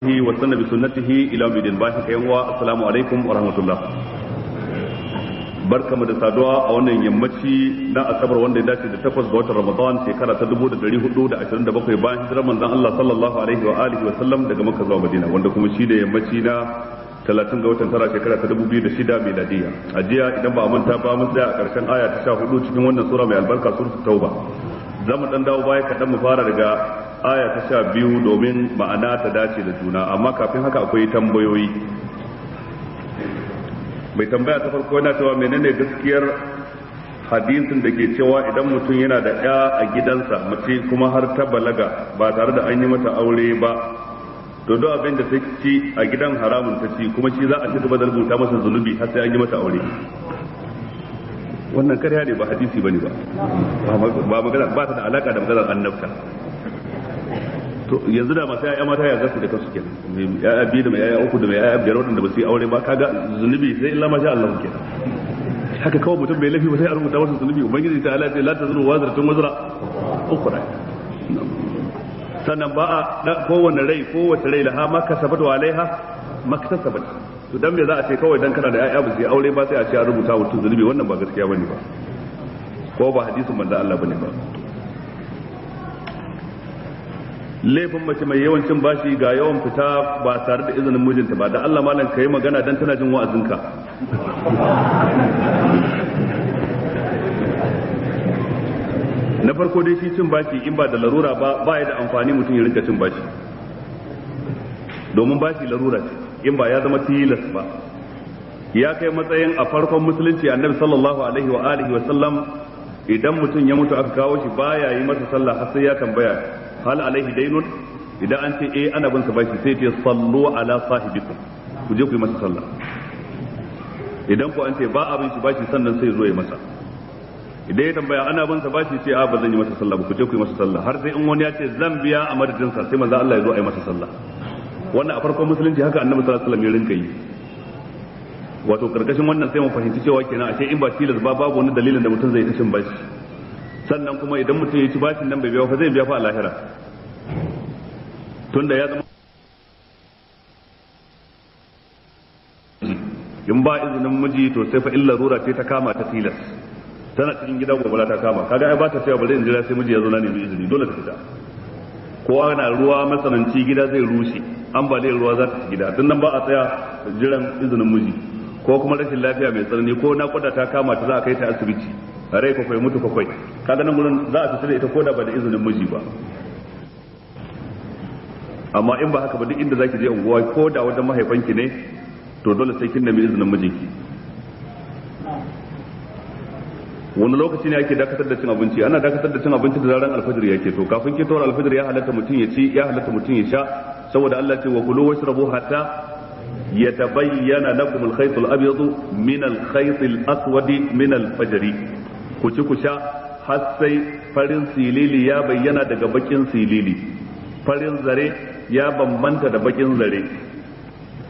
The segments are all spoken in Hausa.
وسن بسنته الى يوم الدين باقي كيوا السلام عليكم ورحمه الله barkamu da saduwa a wannan yammaci na asabar wanda ya dace da 8 ga watan Ramadan shekara ta 1427 bayan hijirar manzon Allah sallallahu alaihi wa alihi wa sallam daga Makka zuwa Madina wanda kuma shi da yammaci na 30 ga watan tara shekara ta 2006 miladiya a jiya idan ba a manta ba mun tsaya a karshen aya ta 14 cikin wannan sura mai albarka suratul tauba zamu dan dawo baya kadan mu fara daga aya ta 12 domin ma'ana ta dace da juna amma kafin haka akwai tambayoyi. Mai tambaya ta farko yana cewa menene gaskiyar hadisin da ke cewa idan mutum yana da ya a gidansa mace kuma har ta balaga ba tare da an yi mata aure ba to duk abin da ta ci a gidan haramun ta ci kuma shi za a ci gaba da rubuta masa zunubi har sai an yi mata aure. Wannan karya ne ba hadisi bane ba magana ba ta da alaka da maganar annabta. To yanzu da masu ya'ya mata ya zasu da kansu kenan ya'ya biyu da mai ya'ya uku da mai ya'ya biyar wadanda ba su yi aure ba kaga zunubi sai illa masha Allah kenan haka kawai mutum bai lafi ba sai a rubuta masa zunubi ubangiji ta Allah ce la tazuru wazratun wazra ukhra sannan ba a kowanne rai kowace rai laha ma kasabat wa alaiha maktasabat to dan me za a ce kawai dan kana da ya'ya ba su yi aure ba sai a ce a rubuta mutum zunubi wannan ba gaskiya bane ba ko ba hadisin manzo Allah bane ba. Laifin mace mai yawancin bashi ga yawan fita ba tare da izinin mijinta ba da Allah malam kai magana dan tana jin wa'azinka. Na farko dai shi cin bashi in ba da larura ba ya da amfani mutum ya rinka cin bashi domin bashi larura ce in ba ya zama tilas ba ya kai matsayin a farkon musulunci annabi sallallahu alaihi wa alihi wa sallam idan mutum ya mutu aka kawo shi baya yi masa sallah har sai ya tambaya hal alaihi dainun idan an ce ana bin sa bashi sai ce sallu ala sahibikum ku je ku yi masa sallah idan ku an ce ba abin shi bashi sannan sai zo ya masa idan ya tambaya ana bin sa bashi sai ba zan yi masa sallah ba ku je ku yi masa sallah har sai in wani ya ce zan biya a madadin sa sai manzo Allah ya zo a yi masa sallah wannan a farkon musulunci haka annabi sallallahu alaihi wasallam ya rinka yi wato karkashin wannan sai mu fahimci cewa kenan ashe in ba tilas ba babu wani dalilin da mutum zai ta cin bashi sannan kuma idan mutum ya ci bashin nan bai biya fa zai biya fa a lahira tunda ya zama in ba izinin miji to sai fa illa rura ce ta kama ta tilas tana cikin gida gobara ta kama kaga ai ba ta cewa bari in jira sai miji ya zo na nemi izini dole ta fita ko ana ruwa matsananci gida zai rushe ambaliyar ruwa za ta ci gida tun nan ba a tsaya jiran izinin miji ko kuma rashin lafiya mai tsanani ko naƙuda ta kama ta za a kai ta asibiti rai kwakwai mutu kwakwai kaga nan gurin za a fita da ita koda ba da izinin miji ba amma in ba haka ba duk inda zaki je unguwa ko da wajen mahaifanki ne to dole sai kin nemi izinin mijinki. Wani lokaci ne ake dakatar da cin abinci ana dakatar da cin abinci da zaran alfajir yake to kafin ketowar alfajir ya halatta mutum ya ci ya halatta mutum ya sha saboda Allah ce wa kulu washrabu hatta yatabayyana lakum al-khayt al-abyad min al-khayt al-aswad min al-fajr ku ci ku sha har sai farin silili ya bayyana daga bakin silili farin zare ya bambanta da bakin zare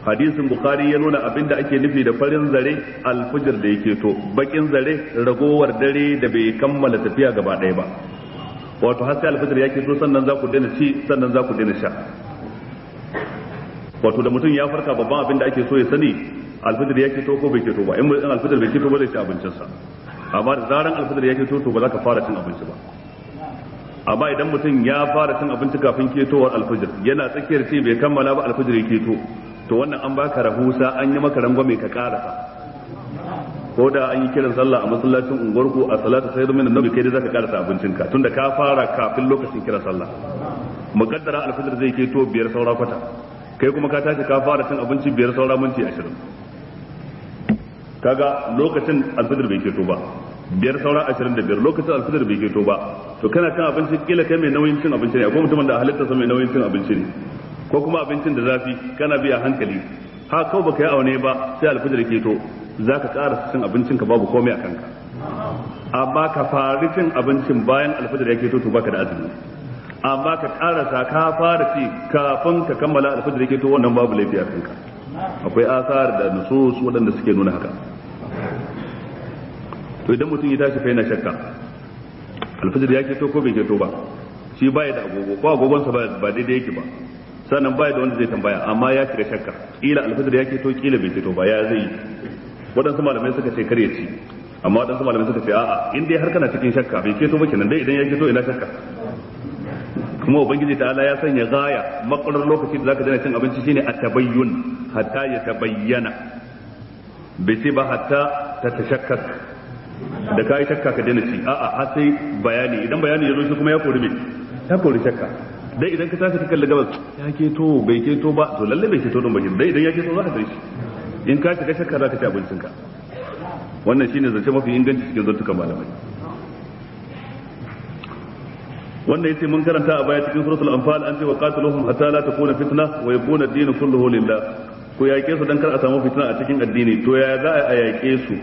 hadisin bukhari ya nuna abinda ake nufi da farin zare alfujir da yake to bakin zare ragowar dare da bai kammala tafiya gaba ɗaya ba wato har sai alfujir yake to sannan za ku daina ci sannan za ku daina sha wato da mutum ya farka babban abinda ake so ya sani alfujir yake to ko bai ke to ba in alfujir bai ke to ba zai ci abincinsa amma da zaran alfajir ya keto to ba za ka fara cin abinci ba amma idan mutum ya fara cin abinci kafin ketowar alfajir yana tsakiyar ce bai kammala ba alfajir ya keto to wannan an baka rahusa an yi maka rangwame ka karasa ko da an yi kiran sallah a masallacin unguwarku a salatu sayyidun min annabi kai dai zaka karasa abincinka tunda ka fara kafin lokacin kiran sallah muqaddara alfajir zai keto 5 saura kwata kai kuma ka tashi ka fara cin abinci 5 saura minti 20 kaga lokacin alfajir bai keto ba 5 saura 25 lokacin alfajir bai keto ba to kana cin abinci kila kai mai nauyin cin abinci ne akwai mutumin da halitta sa mai nauyin cin abinci ne ko kuma abincin da zafi kana biya hankali ha kawai baka yi aune ba sai alfajir keto zaka ƙara cin abincin ka babu komai a kanka amma ka fara cin abincin bayan alfajir ya keto to baka da azumi amma ka ƙarasa ka fara ci kafin ka kammala alfajir ya keto wannan babu laifi a kanka akwai asar da nusus waɗanda suke nuna haka to idan mutum ya tashi fa yana shakka alfajir ya keto ko bai keto ba shi baya da agogo ko agogonsa ba daidai yake ba sannan baya da wanda zai tambaya amma ya shiga shakka kila alfajir ya keto kila bai keto ba ya zai waɗansu malamai suka ce kar ya ci amma waɗansu malamai suka ce a'a in dai har kana cikin shakka bai keto ba kenan dai idan ya keto ina shakka kuma ubangiji ta'ala ya sanya gaya makwarar lokaci da zaka daina cin abinci shine at-tabayyun hatta ya tabayyana bai ce ba hatta ta tashakkak da kai shakka ka daina ci a'a har sai bayani idan bayani ya zo shi kuma ya kori me ya kori shakka dai idan ka tashi ka kalli gabas ya keto bai keto ba to lalle bai keto don bakin dai idan ya keto za ka san shi in ka shiga shakka za ka ci abincinka wannan shine zance mafi inganci cikin zantukan malamai wannan yace mun karanta a baya cikin suratul anfal an ce wa qatiluhum hatta la takuna fitna wa yakuna ad-din kulluhu lillah ko yake su dan kar a samu fitna a cikin addini to ya za a yake su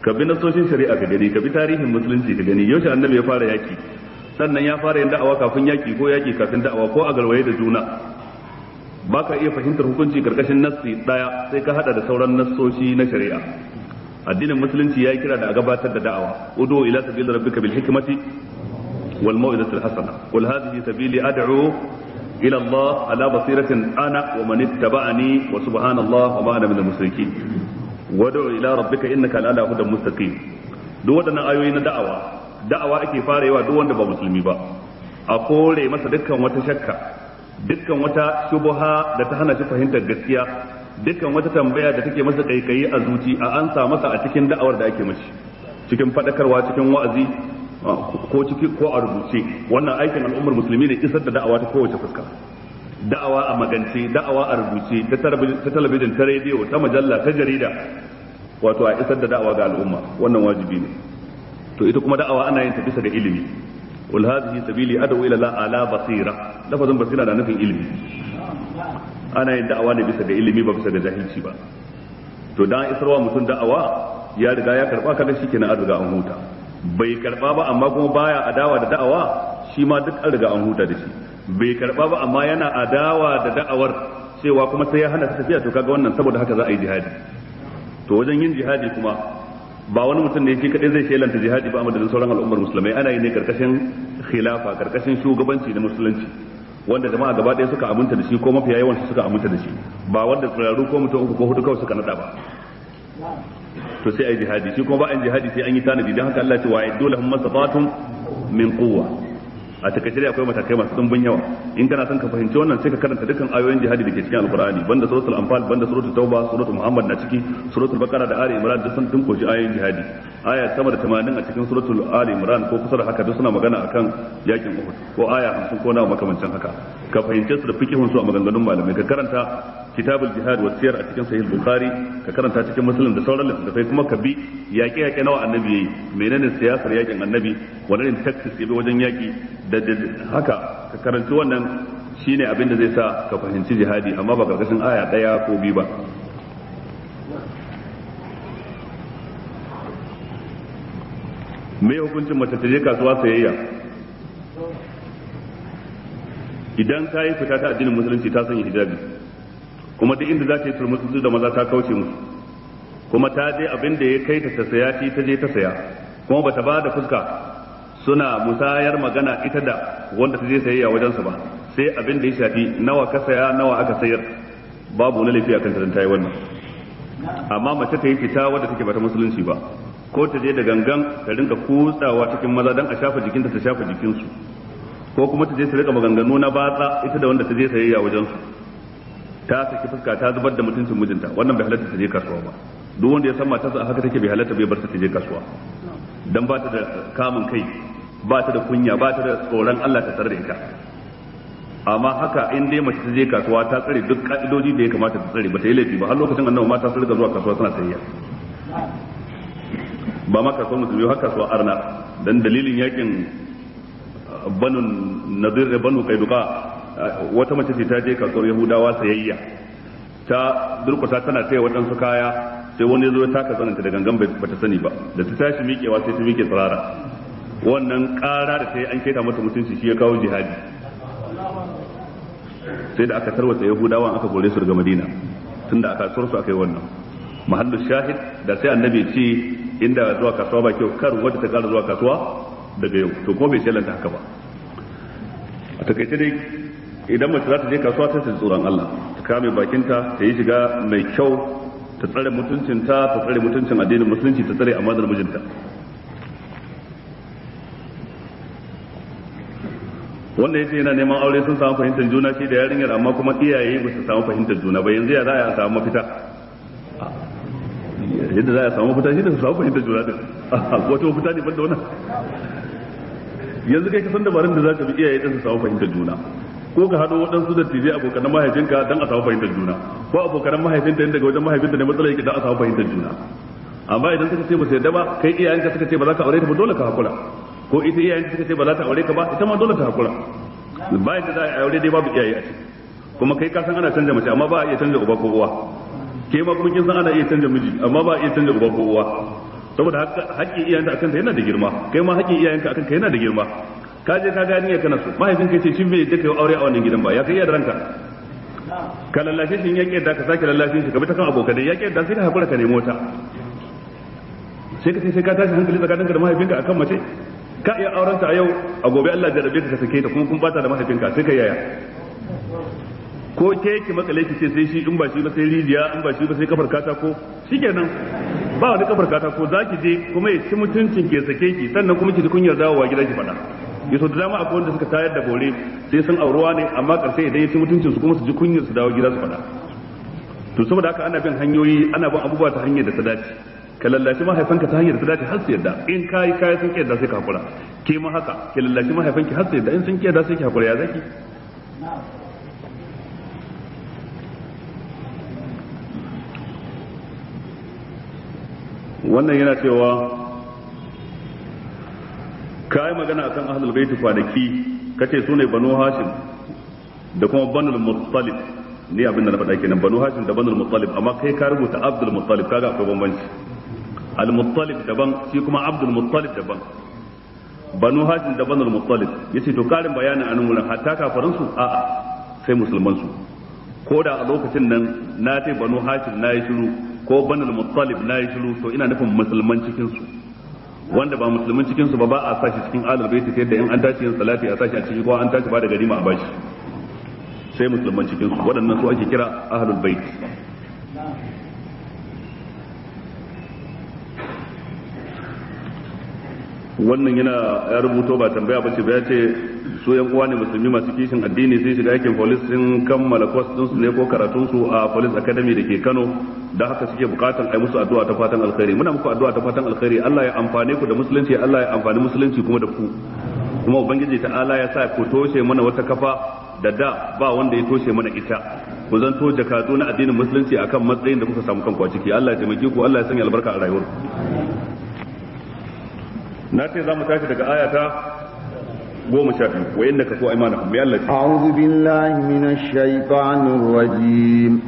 ka bi nasoshin shari'a ka gani ka bi tarihin musulunci ka gani yaushe annabi ya fara yaki sannan ya fara yin da'awa kafin yaki ko yaki kafin da'awa ko a garwaye da juna baka iya fahimtar hukunci karkashin nassi daya sai ka hada da sauran nassoshi na shari'a addinin musulunci ya kira da a gabatar da da'awa udu ila sabili rabbika bil hikmati wal mau'izati al hasana qul hadhihi sabili ad'u ila Allah ala basiratin ana wa man ittaba'ani wa subhanallahi wa ma ana minal mushrikeen wad'u ila rabbika innaka ala hudan mustaqim duk waɗannan ayoyi na da'awa ake fara yawa duk wanda ba musulmi ba a kore masa dukkan wata shakka dukkan wata shubha da ta hana shi fahimtar gaskiya dukkan wata tambaya da take masa kaikayi a zuci a ansa masa a cikin da'awar da ake mashi cikin fadakarwa cikin wa'azi ko a rubuce wannan aikin al'ummar musulmi ne isar da da'awa ta kowace fuska da'awa a magance da'awa a rubuce ta talabijin ta rediyo ta majalla ta jarida wato a isar da da'awa ga al'umma wannan wajibi ne to ita kuma da'awa ana yin ta bisa da ilimi wal hadhihi sabili ad'u ila la ala basira lafazin basira na nufin ilimi ana yin da'awa ne bisa ga ilimi ba bisa ga jahilci ba to dan isarwa mutum da'awa ya riga ya karba kaga shikenan an riga an huta bai karba ba amma kuma baya adawa da da'awa shi ma duk an riga an huta da shi bai karba ba amma yana adawa da da'awar cewa kuma sai ya hana ta tafiya to kaga wannan saboda haka za a yi jihadi to wajen yin jihadi kuma ba wani mutum ne shi kadai zai shelanta jihadi ba a madadin sauran al'ummar musulmai ana yi ne karkashin khilafa karkashin shugabanci na musulunci wanda jama'a gaba ɗaya suka aminta da shi ko mafiya yawan su suka aminta da shi ba wanda tsiraru ko mutum uku ko hudu kawai suka nada ba to sai ai jihadi shi kuma ba an jihadi sai an yi tanadi dan haka Allah ya ce wa aiddu lahum masafatun min quwwa a takaice dai akwai matakai masu dimbin yawa in kana son ka fahimci wannan sai ka karanta dukkan ayoyin jihadi da ke cikin alqur'ani banda suratul anfal banda suratul tauba suratul muhammad na ciki suratul baqara da ali imran duk sun dinkoshi ayoyin jihadi aya sama da 80 a cikin suratul ali imran ko kusa da haka duk suna magana akan yakin uhud ko aya 50 ko na makamancin haka ka fahimce su da fikihun su a maganganun malamai ka karanta kitabul jihad wa siyar a cikin sahih bukhari ka karanta cikin muslim da sauran littattafai kuma ka bi yaƙe nawa annabi yayi menene siyasar yakin annabi wannan tactics yabi wajen yaki da haka ka karanci wannan shine abin da zai sa ka fahimci jihadi amma ba karkashin aya daya ko biyu ba me hukuncin mace ta je kasuwa sayayya idan ta yi fita ta addinin musulunci ta sanya hijabi kuma duk inda za ta yi turmutu da maza ta kauce musu kuma ta je abin da ya kai ta saya shi ta je ta saya kuma bata ba da fuska suna musayar magana ita da wanda ta je sayayya wajensa ba sai abin da ya shafi nawa ka saya nawa aka sayar babu wani laifi akan ta yi wannan amma mace ta yi fita wadda take bata musulunci ba ko ta je da gangan ta rinka kutsawa cikin maza dan a shafa jikinta ta shafa jikinsu ko kuma ta je ta rika maganganu na batsa ita da wanda ta je sayayya wajensu ta saki fuska ta zubar da mutuncin mijinta wannan bai halatta ta je kasuwa ba duk wanda ya san matarsa a haka take bai halatta bai bar ta je kasuwa dan ba ta da kamun kai ba ta da kunya ba ta da tsoron Allah ta tsare da ita amma haka in dai mace ta je kasuwa ta tsare duk ka'idoji da ya kamata ta tsare ba ta yi laifi ba har lokacin annabi mata sun riga zuwa kasuwa suna sayayya ba ma kasuwar musulmi har kasuwa arna dan dalilin yakin banu nadir da banu kaiduka wata mace ce ta je kasuwar yahudawa sayayya ta durkusa tana taya waɗansu kaya sai wani zo ya taka tsananta da gangan ba ta sani ba da ta tashi miƙewa sai ta miƙe tsirara wannan ƙara da ta yi an keta mata mutunci shi ya kawo jihadi sai da aka tarwata yahudawan aka kore su daga madina tunda a kasuwar su aka yi wannan mahallu shahid da sai annabi ce inda zuwa kasuwa ba kyau kar wadda ta ƙara zuwa kasuwa daga yau to kuma bai shelanta haka ba a takaice dai idan mace za ta je kasuwa ta ji tsoron Allah, ta kame bakinta, ta yi shiga mai kyau, ta tsare mutuncinta, ta tsare mutuncin addinin musulunci, ta tsare amanar mijinta. wanda yace yana neman aure sun samu fahimtar juna shi da yarinyar, amma kuma iyaye ba su samu fahimtar juna ba, yanzu ya za a samu mafita? Yadda za a samu mafita shi da su samu fahimtar juna din, wata mafita ne banda wannan? Yanzu kai ka san dabarun da za ka bi iyaye din su samu fahimtar juna, ko ka haɗo waɗansu da tije abokanan mahaifinka don a samu fahimtar juna, ko abokanan mahaifinta daga wajen mahaifinta ne matsala yake don a samu fahimtar juna. Amma idan suka ce ba su yarda ba, kai iyayenka suka ce ba za ka aure ta ba, dole ka hakura, ko ita iyayen suka ce ba za ta aure ka ba, ita ma dole ta hakura. Bayan da za a aure dai babu iyaye a ciki, kuma kai ka san ana canja mace amma ba a iya canja uba ko uwa, ke ma kuma kin san ana iya canja miji amma ba a iya canja uba ko uwa, saboda haƙƙin iyayenka akan ka yana da girma, kai ma haƙƙin iyayenka akan ka yana da girma. Ka je ka gani ya kana so, mahaifin kai ce shi bai da kai aure a wannan gidan ba, ya kai iya da ranka, ka lallashe shi in ya ƙiyarda ka sake lallashe shi, ka bi ta kan abokanai, ya ƙiyarda sai ka hakura ka nemo ta, sai ka ce sai ka tashi hankali tsakaninka da mahaifinka akan mace. Ka iya aurenta a yau, a gobe Allah jarabe ka sake ta, kuma kun bata da mahaifinka, sai ka yaya? Ko ke ki makale ki ce sai shi, in ba shi ba sai rijiya, in ba shi ba sai kafar katako, shikenan ba wani kafar katako, za ki je kuma ya ci mutuncin ke sake ki, sannan kuma ki ji kunyar dawowa gida ki faɗa. Yaso da dama akwai wanda suka tayar da bore sai sun auruwa ne, amma karshe idan ya ci mutuncin su kuma su ji kunyar su dawo gida su faɗa. To saboda haka ana bin hanyoyi, ana bin abubuwa ta hanyar da ta dace. Ka lallashi mahaifanka ta hanyar da ta dace har su yadda, in kayi sun kiyarda sai ka hakura, ke ma haka ki lallashi mahaifanki har su yadda, in sun kiyarda sai ki hakura, ya zaki. Wannan yana cewa ka yi magana akan ahlul baiti kwanaki, kace su ne banu hashim da kuma banul muttalib, ni abin da na faɗa kenan, banu hashim da banul muttalib, amma kai ka rubuta abdul muttalib, kaga akwai bambanci. al-muttalib daban, shi kuma abdul muttalib daban. Banu hashim da banul muttalib, yace to karin bayanin anan wurin hatta kafarin su a'a sai musulman su, ko da a lokacin nan na ce banu hashim na yi shiru ko banul muttalib na yi shiru, to ina nufin musulman cikin su, wanda ba musulmin cikin su ba a sashi cikin ahlul bait, sai da in an tashi yin salati a sashi a ciki, ko an tashi ba da ganima a bashi, sai musulman cikin su, waɗannan su ake kira ahlul bait. Wannan ya rubuto ba tambaya ba ce ba, ya ce su yan uwa ne musulmi masu kishin addini, sai shiga aikin police sun kammala course din su ne ko karatun su a police academy da ke Kano, da haka suke bukatan ai musu addu'a ta fatan alkhairi. Muna muku addu'a ta fatan alkhairi, Allah ya amfane ku da musulunci, Allah ya amfani musulunci kuma da ku, kuma ubangiji ta'ala ya sa ku toshe mana wata kafa da ba wanda ya toshe mana ita, ku zanto jakadu na addinin musulunci akan matsayin da kuka samu kanku a ciki. Allah ya taimake ku, Allah ya sanya albarka a rayuwarku. Na ce za mu tashi daga ayata 12, wa innaka tu aymanahum, ya Allah. A'udhu billahi minash shaitanir rajim.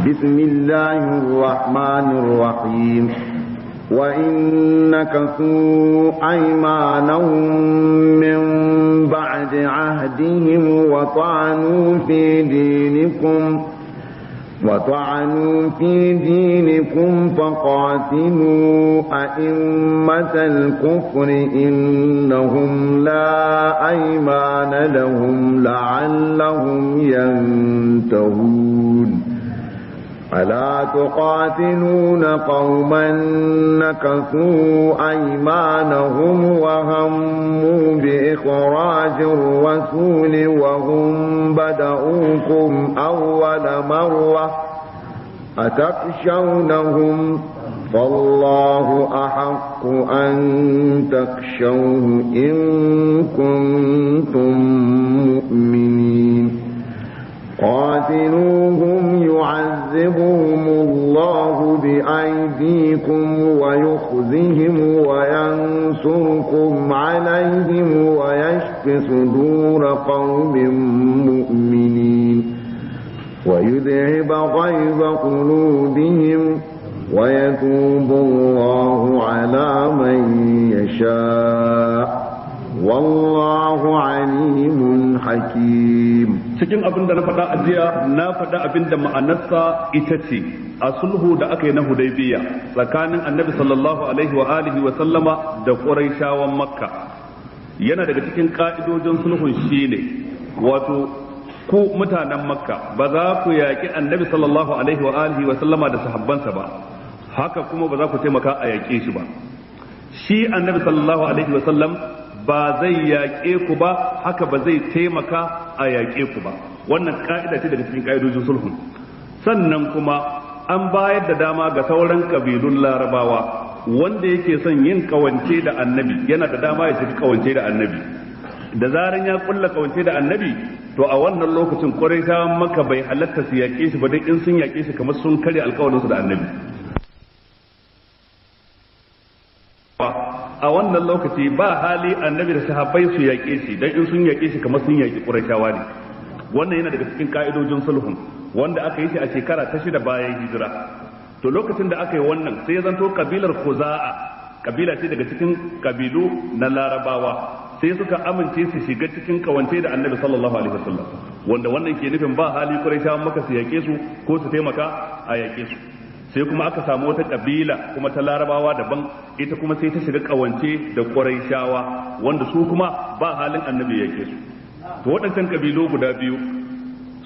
Bismillahir rahmanir rahim. Wa innaka tu aymanahum min ba'di ahdihim wa ta'anu fi dinikum فقاتلوا أئمة الكفر إنهم لا أيمان لهم لعلهم ينتهون ألا تقاتلون قوما نكثوا أيمانهم وهموا بإخراج الرسول وهم بدؤوكم أول مرة أتخشونهم فالله أحق أن تخشوه إن كنتم مؤمنين قاتلوهم يعذبهم الله بأيديكم ويخزهم وينصركم عليهم ويشف صدور قوم مؤمنين ويذهب غيظ قلوبهم ويتوب الله على من يشاء والله عليم حكيم. Cikin abin da na faɗa a jiya, na faɗa abin da ma'anarsa ita ce a sulhu da aka yi na Hudaybiya tsakanin Annabi sallallahu alaihi wa alihi wa sallama da Quraishawan Makka. Yana daga cikin ka'idojin sulhun shine wato ku mutanen makka ba za ku yaƙi annabi sallallahu alaihi wa alihi wa sallama da sahabbansa ba, haka kuma ba za ku taimaka a yaƙe shi ba. Shi annabi sallallahu alaihi wa sallam ba zai yaƙe ku ba, haka ba zai taimaka a yaƙe ku ba. Wannan ka'ida ce daga cikin ka'idojin sulhu. Sannan kuma an bayar da dama ga sauran kabilun larabawa wanda yake son yin kawance da annabi yana da dama ya shiga kawance da annabi. Da zaran ya kulla kawance da annabi, to a wannan lokacin Quraishawan Makka bai halatta su yaƙe shi ba, dai in sun yaƙe shi kamar sun karya alƙawarinsu da annabi. A wannan lokaci ba hali annabi da sahabbai su yaƙe shi, dan in sun yaƙe shi kamar sun yaƙi Quraishawa ne. Wannan yana daga cikin ka'idojin sulhun wanda aka yi shi a shekara ta 6 bayan hijira. To lokacin da aka yi wannan sai ya zanto kabilar Khuza'a, kabila ce daga cikin kabilu na Larabawa, sai suka amince su shiga cikin kawance da annabi sallallahu alaihi wasallam, wanda wannan ke nufin ba hali Quraishawan Makka su yaƙe su ko su taimaka a yaƙe su. Sai kuma aka samu wata kabila kuma ta Larabawa daban, ita kuma sai ta shiga kawance da Quraishawa wanda su kuma ba halin annabi ya yake su. To waɗancan kabilu guda biyu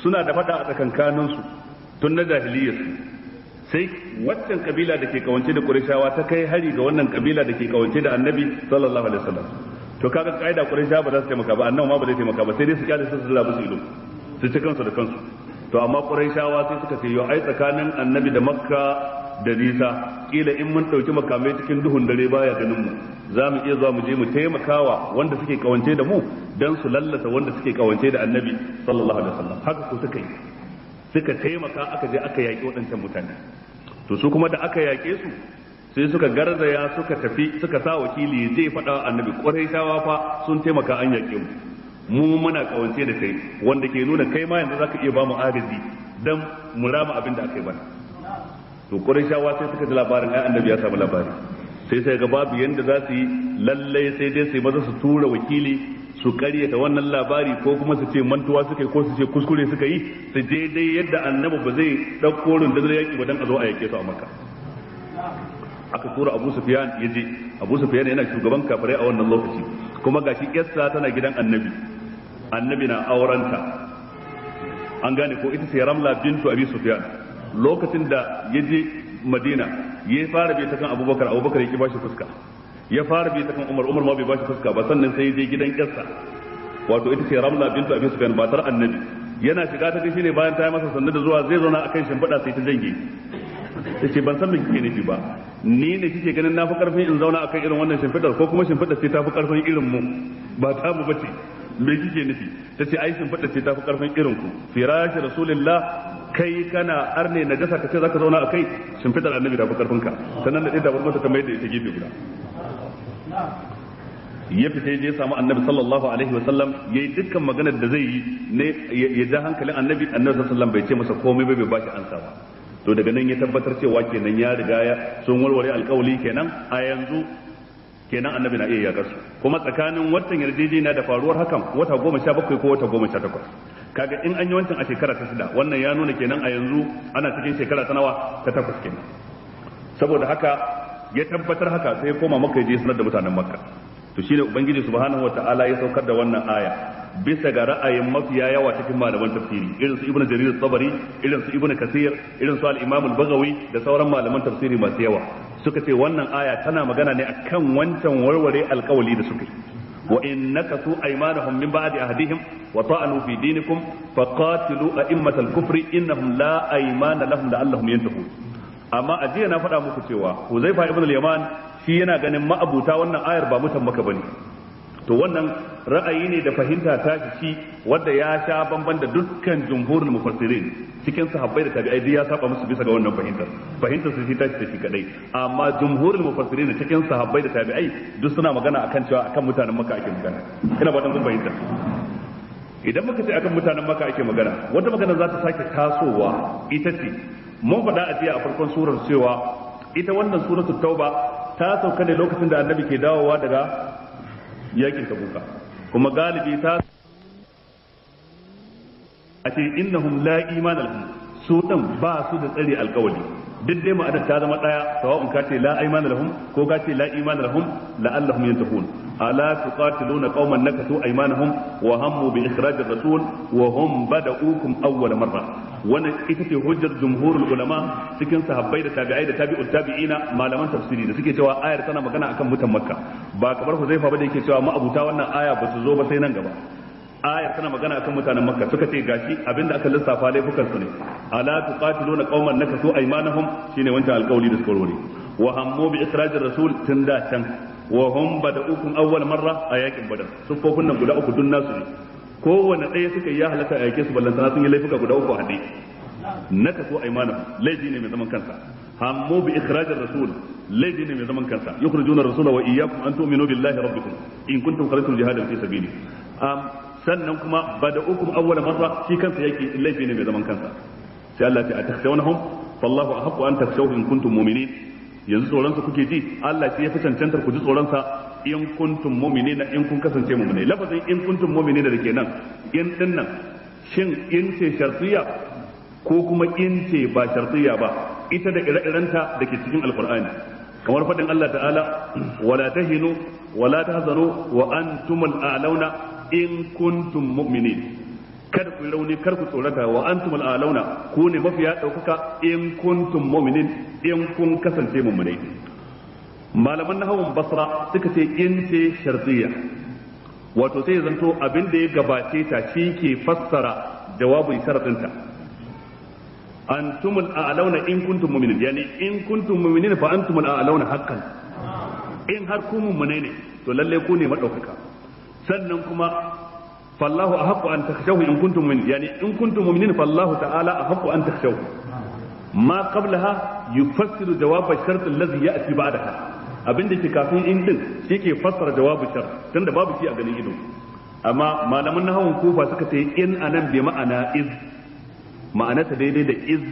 suna da fada a tsakankanin su tun na jahiliyyar su. Sai waccan kabila da ke kawance da Quraishawa ta kai hari ga wannan kabila da ke kawance da annabi sallallahu alaihi wasallam. To kaga kaida Quraishawa ba za su taimaka ba, annabi ma ba zai taimaka ba, sai dai su kyale su zura musu ido su ci kansu da kansu. To amma Quraishawa sai suka ce yo ai tsakanin annabi da Makka da nisa, kila in mun dauki makamai cikin duhun dare baya ganin mu, za mu iya zuwa mu je mu taimakawa wanda suke kawance da mu dan su lallasa wanda suke kawance da annabi sallallahu alaihi wasallam. Haka ko suka yi, suka taimaka aka je aka yaki waɗancan mutane. To su kuma da aka yake su sai suka garzaya suka tafi suka sa wakili zai faɗa annabi Quraishawa fa sun taimaka an yake mu muna kawance da kai, wanda ke nuna kai ma yanzu zaka iya ba mu agaji dan mu rama abin da aka yi bana. To Qurayshawa sai suka ji labarin ai annabi ya samu labari, sai ga babu yanda za su yi, lallai sai dai sai maza su tura wakili su karyata wannan labari ko kuma su ce mantuwa suka yi ko su ce kuskure suka yi, su je dai yadda annabi ba zai ɗauko rundunar yaƙi ba dan a zo a yake su a Makka. Aka tura Abu Sufyan ya je. Abu Sufyan yana shugaban kafirai a wannan lokaci, kuma gashi yarsa tana gidan annabi na aurenta, an gane ko ita ce Ramla bintu Abi Sufyan. Lokacin da ya je Madina ya fara bai ta kan Abubakar ya ki bashi fuska, ya fara bai ta kan Umar ma bai bashi fuska ba, sannan sai ya je gidan yarsa, wato ita ce Ramla bintu Abi Sufyan matar annabi. Yana shiga ta gaishe ne bayan ta yi masa sannu da zuwa, zai zauna akan shimfiɗa sai ta janye. Ta ce ban san me kike nufi ba, ni ne kike ganin na fi karfin in zauna akan irin wannan shimfiɗar ko kuma shimfiɗar ce ta fi karfin irin mu ba ta mu bace, me kike nufi? Ta ce ai shimfiɗar ce ta fi karfin irin ku, firashi rasulillah, kai kana arne na jasa ka ce zaka zauna akai, shimfiɗar annabi da fi karfin ka, sannan da ɗaya masa kamar yadda ita gefe guda. Ya fita ya je samu annabi sallallahu alaihi wa sallam, yayi dukkan maganar da zai yi ne ya ja hankalin annabi sallallahu alaihi wa sallam, bai ce masa komai bai ba shi ansa ba. To daga nan ya tabbatar cewa kenan ya riga ya sun warware alkawali, kenan a yanzu kenan annabi na iya yakar su. Kuma tsakanin watan yarjejeniya da faruwar hakan wata 17 ko wata 18. Kaga in an yi wancan a shekara ta 6, wannan ya nuna kenan a yanzu ana cikin shekara ta nawa, ta 8 kenan. Saboda haka ya tabbatar haka sai ya koma Makka ya je sanar da mutanen Makka. To shine ubangiji subhanahu wataala ya saukar da wannan aya bisa ga ra'ayin mafiya yawa cikin malaman tafsiri, irin su Ibn Jarir al-Tabari, irin su Ibn Kathir, irin su al-Imam al-Baghawi da sauran malaman tafsiri masu yawa. Suka ce wannan aya tana magana ne akan wancan warware alkawali da suka yi. Wa in nakasu aymanahum min ba'di ahdihim wa ta'anu fi dinikum faqatilu a'immatal kufri innahum la aymana lahum la'allahum yantahun. Amma a jiya na faɗa muku cewa Huzaifa ibn al-Yaman shi yana ganin ma'abuta wannan ayar ba mutan Makka bane. To wannan ra'ayi ne da fahimta ta shi wanda ya sha bamban da dukkan jumhurul mufassirin cikin sahabbai da tabi'ai duk ya saba musu bisa ga wannan fahimtar su shi ta shi kadai. Amma jumhurul mufassirin cikin sahabbai da tabi'ai duk suna magana akan cewa akan mutanen Makka ake magana. Ina ba dan kun fahimta. Idan muka ce akan mutanen Makka ake magana, wata magana za ta sake tasowa, ita ce mun faɗa a jiya a farkon surar cewa ita wannan suratul tauba ta sauka ne lokacin da annabi ke dawowa daga yakin tabuka, kuma galibi ta a ce innahum la iman lahum, su dan ba su da tsari alkawali. Duk dai ma'anar ta zama daya, sawa'un ka ce la iman lahum ko ka ce la iman lahum la'allahum yantahun. ألا تقاتلون قوما نكثوا أيمانهم وهموا بإخراج الرسول وهم بدأوكم أول مرة وانا ita ce hujjar jumhurul ulama cikin sahabbai da tabi'ai da tabi'ut tabi'ina malaman tafsiri da suke cewa ayar tana magana akan mutan makka ba kamar Huzaifa ba da yake cewa ma'abuta wannan aya ba su zo ba sai nan gaba ayar tana magana akan mutanen makka suka ce gashi abinda aka lissafa laifukan su ne ala tuqatiluna qauman nakasu aymanahum shine wancan alƙawli da suka rore wa hammu bi ikhrajir rasul tun da can wa hum bada'ukum awwal marra a yakin badar sufofin nan guda uku dun nasu ne kowanne ɗaya suka yi ya halatta a yake su ballantana sun yi laifuka guda uku a haɗe nakasu aymanahum laifi ne mai zaman kansa hammu bi ikhrajir rasul laifi ne mai zaman kansa yukhrijuna rasula wa iyyakum an tu'minu billahi rabbikum in kuntum kharajtum jihadan fi sabili sannan kuma bada'ukum awwal marra shi kansa yake laifi ne mai zaman kansa sai Allah ya takhshawnahum fallahu ahqqu an takhshawhu in kuntum mu'minin yanzu tsoron sa kuke ji Allah shi ya fi cancantar ku ji tsoron sa in kuntum mu'minina in kun kasance mu'minai lafazin in kuntum mu'minina da kenan in dinnan shin in ce shartiya ko kuma in ce ba shartiya ba ita da ire-irenta da ke cikin alqur'ani kamar fadin Allah ta'ala wala tahinu wala tahzanu wa antumul a'launa in kuntum mu'minin kar ku rauni kar ku tsorata wa antumul a'launa ku ne mafiya daukaka in kuntum mu'minin in kun kasance mu'minai malaman nahawun basra suka ce in ce shartiyya wato sai zanto abin da ya gabace ta shi ke fassara jawabin sharadinta antumul a'launa in kuntum mu'minin yani in kuntum mu'minin fa antumul a'launa haqqan in har ku mu'minai ne to lalle ku ne madaukaka sannan kuma fallahu ahqqu an takhshawhu in kuntum mu'minin yani in kuntum mu'minin fallahu ta'ala ahqqu an takhshawhu ma qablaha yufassiru jawab ash-shart alladhi ya'ti ba'daha abinda ke kafin in din shi ke fassara jawabu shar tunda babu shi a ganin ido amma malaman nahawun kufa suka ce in anan bi ma'ana iz ma'anata daidai da iz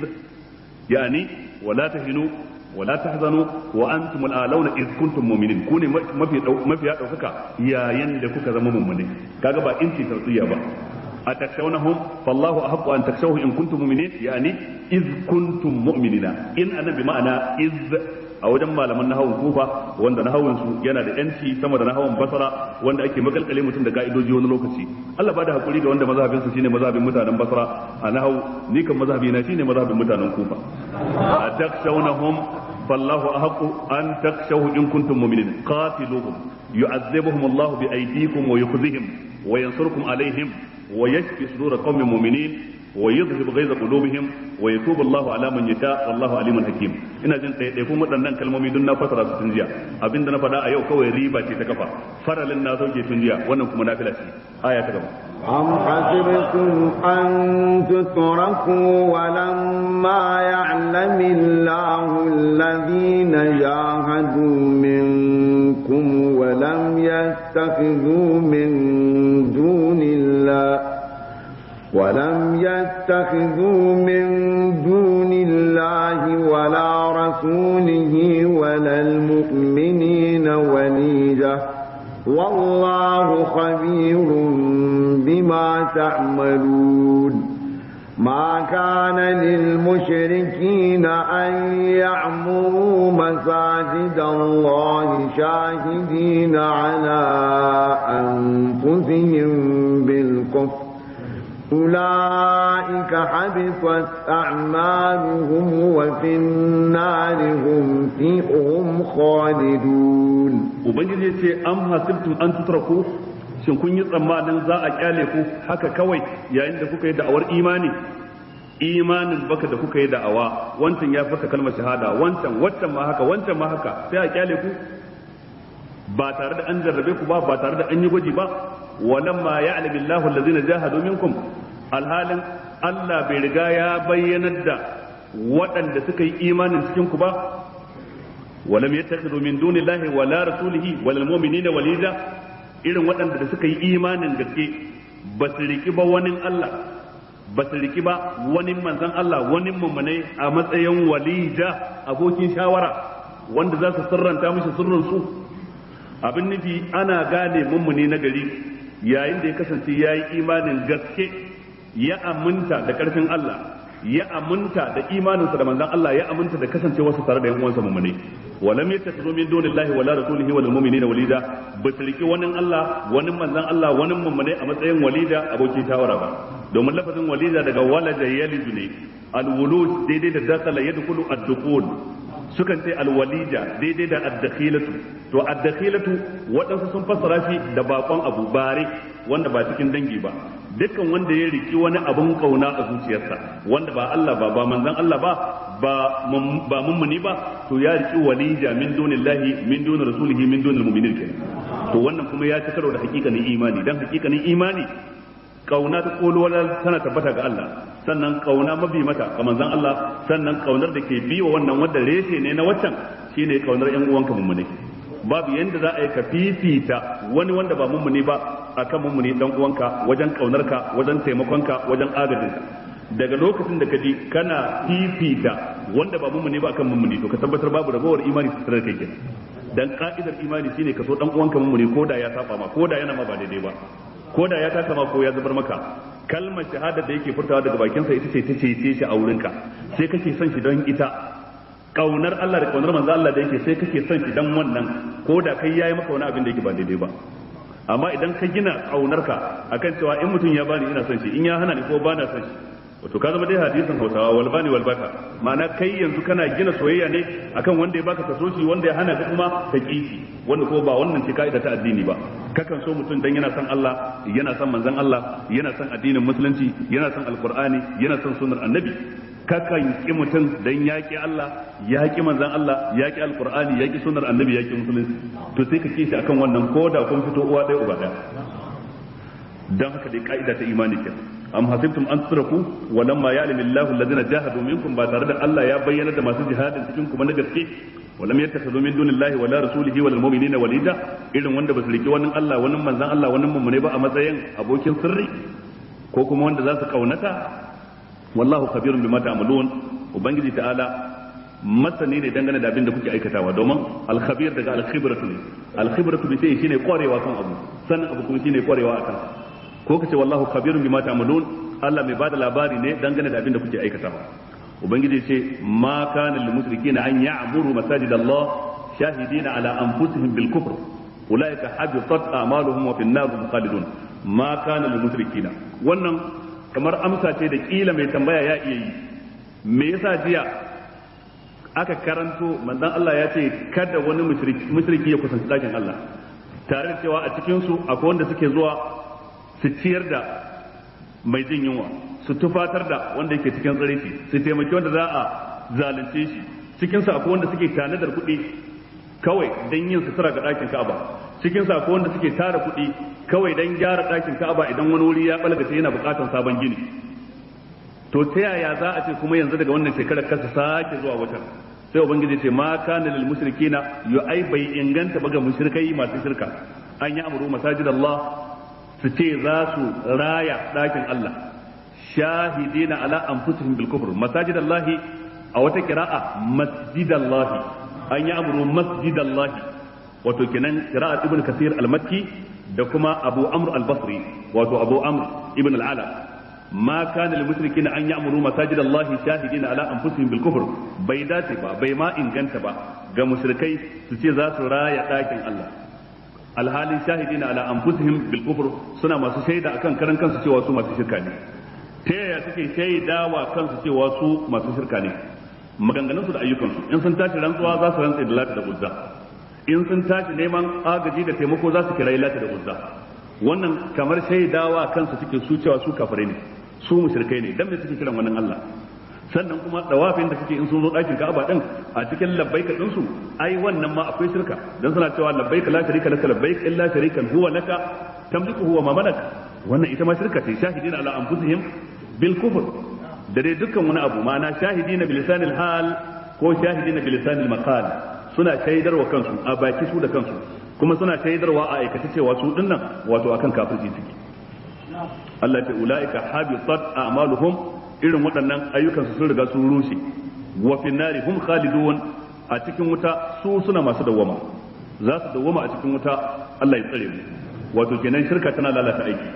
yani wala tahinu wala tahzanu wa antum al'alawna iz kuntum mu'minin ku ne mafiya daukaka yayin da kuka zama mu'mini kaga ba in ce tartiya ba atakshawnahum fallahu ahqqu an takshawhu in kuntum mu'minin yani iz kuntum mu'minina in anan bi ma'ana iz a wajen malaman nahawun kufa wanda nahawun su yana da yanci sama da nahawun basra wanda ake makalkale mutum da ka'idoji wani lokaci Allah ba da hakuri ga wanda mazhabin su shine mazhabin mutanen basra a nahawu ni kan mazhabi na shine mazhabin mutanen kufa atakshawnahum fallahu ahqqu an takshawhu in kuntum mu'minin qatiluhum yu'adhibuhum Allah bi aydikum wa yukhzihim wa yansurkum alaihim wa yashfi sudur qaumin mu'minin ويذهب غيظ قلوبهم ويتوب الله على من يشاء والله عليم حكيم ina jin ɗaiɗaikun waɗannan kalmomi don na fasara su tun jiya abinda na faɗa a yau kawai riba ce ta kafa faralin na sauke tun jiya wannan kuma nafila ce aya ta gaba am hasibtum an tutraku wa lamma ya'lamu Allahu alladhina jahadu minkum wa lam yattakhidhu min dunillahi ولم يتخذوا من دون الله ولا رسوله ولا المؤمنين وليجة والله خبير بما تعملون ما كان للمشركين أن يعمروا مساجد الله شاهدين على أنفسهم بالكفر أولئك حبطت أعمالهم وفي النار هم خالدون ubangiji ce am hasibtum an tutraku shin kun yi tsammanin za a kyale ku haka kawai yayin da kuka yi da'awar imanin baka da kuka yi da'awa wancan ya fasa kalmar shahada wancan ma haka sai a kyale ku ba tare da an jarrabe ku ba tare da an yi gwaji ba walamma ya'lamu Allahu allazina jahadu minkum alhalin Allah bai riga ya bayyanar da waɗanda suka yi imanin cikin ku ba walam yattakhidhu min dunillahi wala rasulihi wal mu'minina walija irin waɗanda da suka yi imanin gaske ba su riki ba wani Allah ba su riki ba wani manzon Allah wani mummunai a matsayin walija abokin shawara wanda za su sirranta mishi sirrin su abin nufi ana gane mummuni na gari yayin da ya kasance ya yi imanin gaske ya aminta da ƙarfin Allah ya aminta da imaninsa da manzon Allah ya aminta da kasancewarsa tare da yan uwansa mu'mini walam yattakhidhu min dunillahi wala rasulihi wal mu'minina walida basulki wani Allah wani manzon Allah wani mu'mini a matsayin walida aboki shawara ba domin lafazin walida daga walada yalidu ne al-wulud daidai da dakala yadkhulu ad-dukhul sukan ce al-walida daidai da ad-dakhilatu to ad-dakhilatu wadansu sun fassara shi da bakon abu bare wanda ba cikin dangi ba dukkan wanda ya riki wani abun kauna a zuciyarsa wanda ba Allah ba manzon Allah ba mummuni ba to ya riki walija min dunillahi min duni rasulihi min dunil mu'minin kenan to wannan kuma ya ci karo da hakikanin imani dan hakikanin imani kauna ta kolowar tana tabbata ga Allah sannan kauna mabi mata ga manzon Allah sannan kaunar da ke biyo wannan wanda reshe ne na waccan shine kaunar yan uwanka mummuni babu yanda za a yi ka fifita wani wanda ba mummuni ba akan mummuni dan uwanka wajen kaunarka wajen taimakonka wajen agajinka daga lokacin da kaji kana fifita wanda ba mummuni ba akan mummuni to ka tabbatar babu ragowar imani tare da kai kenan dan ka'idar imani shine ka so dan uwanka mummuni ko da ya saba ma ko da yana ma ba daidai ba ko da ya taka ma ko ya zubar maka kalmar shahada da yake furtawa daga bakinsa ita ce ta cece shi a wurinka sai kake son shi don ita kaunar Allah da kaunar manzo Allah da yake sai kake son shi dan wannan ko da kai yayi maka wani abin da yake ba daidai ba amma idan ka gina kaunarka akan cewa in mutum ya bani ina son shi in ya hana ni ko ba na son shi wato ka zama dai hadisin Hausawa wal bani wal baka ma'ana kai yanzu kana gina soyayya ne akan wanda ya baka ka so shi wanda ya hana ka kuma ka ki shi wanda ko ba wannan ce kaida ta addini ba kakan so mutum dan yana son Allah yana son manzon Allah yana son addinin musulunci yana son alqur'ani yana son sunnar annabi kakan ki mutum dan yaki Allah yaki manzon Allah yaki alqur'ani yaki sunnar annabi yaki musulunci to sai ka ki shi akan wannan ko da kun fito uwa ɗaya uba ɗaya dan haka dai kaida ta imani kenan am hasibtum an tusraku walamma ya'lamu Allahu alladhina jahadu minkum ba tare da Allah ya bayyana da masu jihadin cikin kuma na gaske walam yattakhidhu min dunillahi wala rasulihi wal mu'minina walida irin wanda basu riki wani Allah wani manzon Allah wani mummune ba a matsayin abokin sirri ko kuma wanda za su kaunata wallahu khabirun bima ta'malun ubangiji ta'ala masani ne dangane da abin da kuke aikatawa domin al-khabir daga al-khibratu ne al-khibratu bi sai shine kwarewa kan abu sanin abu kuma shine kwarewa akan ko kace wallahu khabirun bima ta'malun Allah mai bada labari ne dangane da abin da kuke aikatawa ubangiji ce ma kana lil musrikeena an ya'muru masajidallah shahidina ala anfusihim bil kufr ulaika habitat a'maluhum wa fin nar hum khalidun ma kana lil musrikeena wannan kamar amsa ce da kila mai tambaya ya iya yi me yasa jiya aka karanto manzon Allah ya ce kada wani mushriki ya kusanci dakin Allah tare da cewa a cikin su akwai wanda suke zuwa su ciyar da mai jin yunwa su tufatar da wanda yake cikin tsareci su taimaki wanda za a zalunce shi cikin sa akwai wanda suke tanadar kuɗi kawai don yin sutura ga ɗakin Ka'aba cikin sa akwai wanda suke tara kuɗi kawai don gyara ɗakin Ka'aba idan wani wuri ya balgace yana buƙatar sabon gini to ta yaya za a ce kuma yanzu daga wannan shekarar kasa sake zuwa wata sai ubangiji ce ma kana lil mushrikina ai bai inganta ba ga mushrikai masu shirka an yi amuru masajidallah su ce za su raya ɗakin Allah shahidina ala anfusihim bil kufr masajidallahi a wata qira'a masjidallahi an yi amuru masjidallahi wato kenan qira'at ibn kasir al-makki da kuma abu amr al-basri wato abu amr ibn al-ala ma kana lil mushrikeena an ya'muru masajidallahi shahidina ala anfusihim bil kufr bai dace ba bai ma inganta ba ga mushrikai su ce za su raya ɗakin Allah alhalin shahidina ala anfusihim bil kufr suna masu shaida akan karan kansu cewa su masu shirka ne ta yaya suke shaidawa kansu cewa su masu shirka ne maganganunsu da ayyukansu in sun tashi rantsuwa za su rantsa da lata da uzza in sun tashi neman agaji da taimako za su kira lata da uzza wannan kamar shaidawa kansu suke su cewa su kafirai ne su mushrikai ne dan me suke kiran wannan Allah sannan kuma dawafin da suke in sun zo dakin Ka'aba din a cikin labbaika din su ai wannan ma akwai shirka dan suna cewa labbaika la sharika laka labbaik illa sharikan huwa laka tamliku huwa ma malak wannan ita ma shirka ce shahidina ala anfusihim bil kufr da dai dukkan wani abu ma'ana shahidina bil lisanil hal ko shahidina bil lisanil maqal suna shaidarwa kansu a baki su da kansu kuma suna shaidarwa a aikata cewa su dinnan wato akan kafirci suke Allah ya ce ulaika habitat a'maluhum irin waɗannan ayyukansu sun riga sun rushe wa fin nari hum khalidun a cikin wuta su suna masu dawwama za su dawwama a cikin wuta Allah ya tsare mu wato kenan shirka tana lalata aiki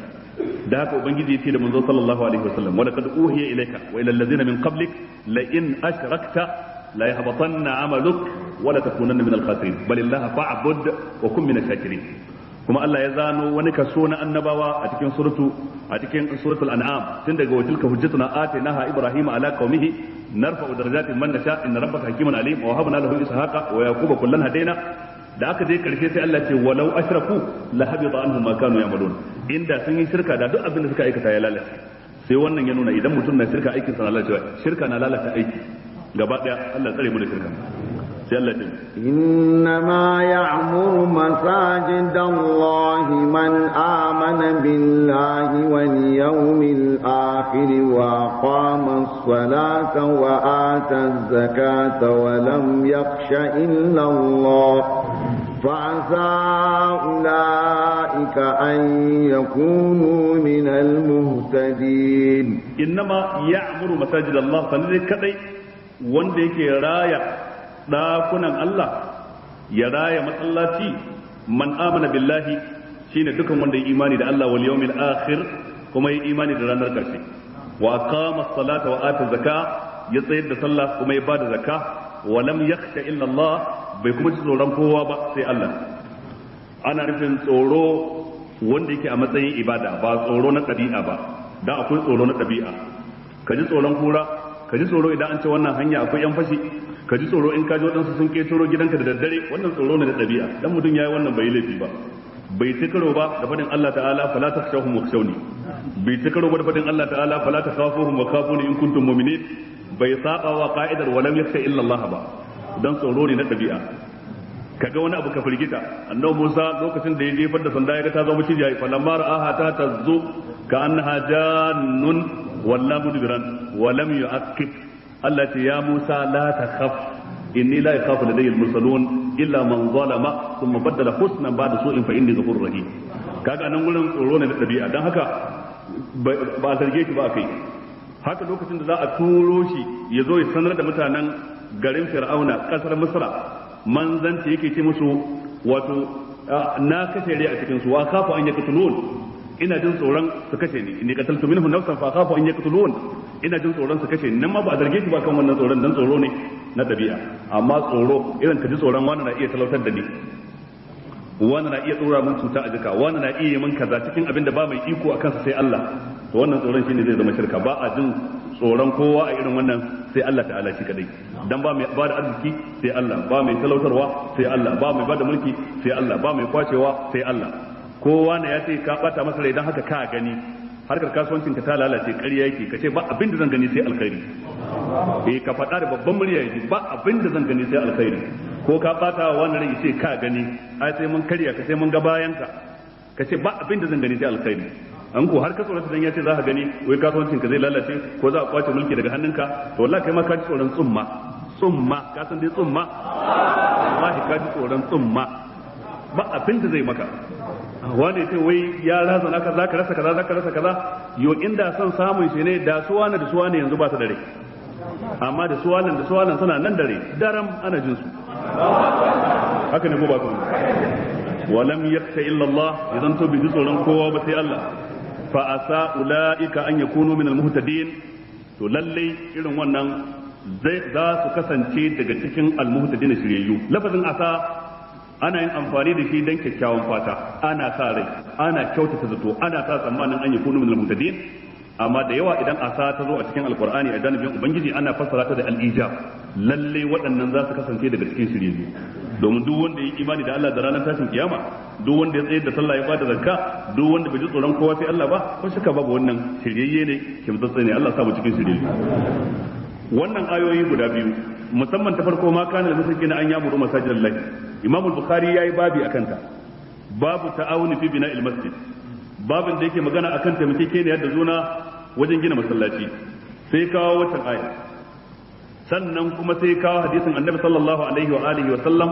da haka ubangiji ya ce da manzo sallallahu alaihi wasallam wa laqad uhiya ilayka wa ila allazina min qablik la in ashrakta la yahbatanna amaluk wa la takunanna min al-khasirin bal illaha fa'bud wa kun min ash-shakirin. kuma Allah ya zano wani kaso na annabawa a cikin suratul an'am tun daga wajilka hujjatuna atainaha ibrahima ala qaumihi narfa'u darajatin man nasha inna rabbaka hakimun alim wa habna lahu ishaqa wa yaquba kullan hadaina. da aka je karshe sai Allah ce walau ashraku la habita anhum ma kanu ya'malun, inda sun yi shirka da duk abin da suka aikata ya lalace. sai wannan ya nuna idan mutum na shirka aikin sa na lalacewa, shirka na lalata aiki gaba daya. Allah tsare mu da shirka. إنما يعمر مساجد الله من آمن بالله واليوم الآخر وأقام الصلاة وآتى الزكاة ولم يخش إلا الله فعسى أولئك أن يكونوا من المهتدين. إنما يعمر مساجد الله فنذكر كذي وندك راية ɗakunan Allah ya raya masallaci man amana billahi shine dukan wanda ya imani da Allah wal yawmil akhir kuma ya imani da ranar karshe wa aqama as-salata wa ata zakka ya tsayar da sallah kuma ya bada zakka wa lam yakhsha illa Allah bai kuma ji tsoron kowa ba sai Allah. ana nufin tsoro wanda yake a matsayin ibada ba tsoro na ɗabi'a ba, dan akwai tsoro na ɗabi'a. ka ji tsoron kura, ka ji tsoro idan an ce wannan hanya akwai yan fashi, ka ji tsoro in ka ji waɗansu sun ketoro gidanka da daddare, wannan tsoro ne da ɗabi'a. dan mutum yayi wannan bai laifi ba, bai ci karo ba da fadin Allah ta'ala fala takhshawhum wakhshawni, bai ci karo ba da fadin Allah ta'ala fala takhafuhum wa khafuni in kuntum mu'minin, bai saba wa qa'idar walam yakhsha illa Allah ba, dan tsoro ne na ɗabi'a. kaga wani abu ka firgita. annabi Musa lokacin da ya jefar da sanda ya ga ta zama cijiya falamma ra'aha ta tazzu ka annaha jannun walla mudbiran wa lam yu'aqqib. Allah ce ya Musa la takhaf inni la yakhafu ladayya al-mursalun illa man zalama thumma badala husnan ba'da su'in fa inni ghafurur rahim. kaga nan gurin tsoro ne da dabi'a, dan haka ba zarge shi ba kai. haka lokacin da za a turo shi ya zo ya sanar da mutanen garin Fir'auna kasar Misra manzanci yake ce musu wato na kashe rai a cikin su wa khafu an yaqtulun, ina jin tsoron su kashe ni, inni qataltu minhum nafsan fa khafu an yaqtulun, ina jin tsoron su kashe ni. nan ma ba a zarge shi ba kan wannan tsoron, dan tsoro ne na dabi'a. amma tsoro irin ka ji tsoron wani na iya talautar da ni, wani na iya tsora mun cuta a jika, wani na iya yi min kaza cikin abin da ba mai iko a kansa sai Allah, to wannan tsoron shine zai zama shirka. ba a jin tsoron kowa a irin wannan sai Allah ta'ala shi kadai, dan ba mai ba da arziki sai Allah, ba mai talautarwa sai Allah, ba mai ba da mulki sai Allah, ba mai kwacewa sai Allah. kowa ne ya ce ka bata masa rai dan haka ka gani harkar kasuwancin ka ta lalace, ƙarya yake, ka ce ba abin da zan gani sai alkhairi. ka faɗa da babban murya yake ba abin da zan gani sai alkhairi. ko ka bata wa wani rai sai ka gani ai sai mun karya ka sai mun ga bayan ka ce ba abin da zan gani sai alkhairi. an ko har ka tsorata dan ya ce za ka gani wai kasuwancin ka zai lalace ko za a kwace mulki daga hannunka, to wallahi kai ma ka ji tsoron tsumma ka san dai tsumma, wallahi ka ji tsoron tsumma. ba abin da zai maka wani ce wai ya razana ka zaka rasa kaza yo inda son samun shi ne da suwana da suwana yanzu ba su dare, amma da suwanan suna nan dare daram ana jin su. haka ne ko ba su walam yakhsha illa Allah, idan to bi tsoron kowa ba sai Allah. fa asa ulaika an yakunu min al-muhtadin, to lalle irin wannan za su kasance daga cikin al-muhtadin shiryayyu. lafazin asa ana yin amfani da shi don kyakkyawan fata, ana sa rai, ana kyautata zato, ana sa tsammanin an yakunu min al-muhtadin. amma da yawa idan asa ta zo a cikin alqur'ani a janibin ubangiji ana fassara ta da al-ijab, lalle waɗannan za su kasance daga cikin shiryayyu. domin duk wanda ya yi imani da Allah da ranar tashin kiyama, duk wanda ya tsayar da sallah ya bada zakka, duk wanda bai ji tsoron kowa sai Allah ba, ko shaka babu wannan shiryayye ne, kimtsatsa ne. Allah sa mu cikin shiryayyu. wannan ayoyi guda biyu musamman ta farko ma kana al-mushrikeena an yamuru masajidallahi, Imam al-Bukhari yayi babi akan ta, babu ta'awuni fi bina'il masjid, babin da yake magana akan taimakekeniya da juna wajen gina masallaci. sai kawo wata aya, sannan kuma sai kawo hadisin Annabi sallallahu alaihi wa alihi wa sallam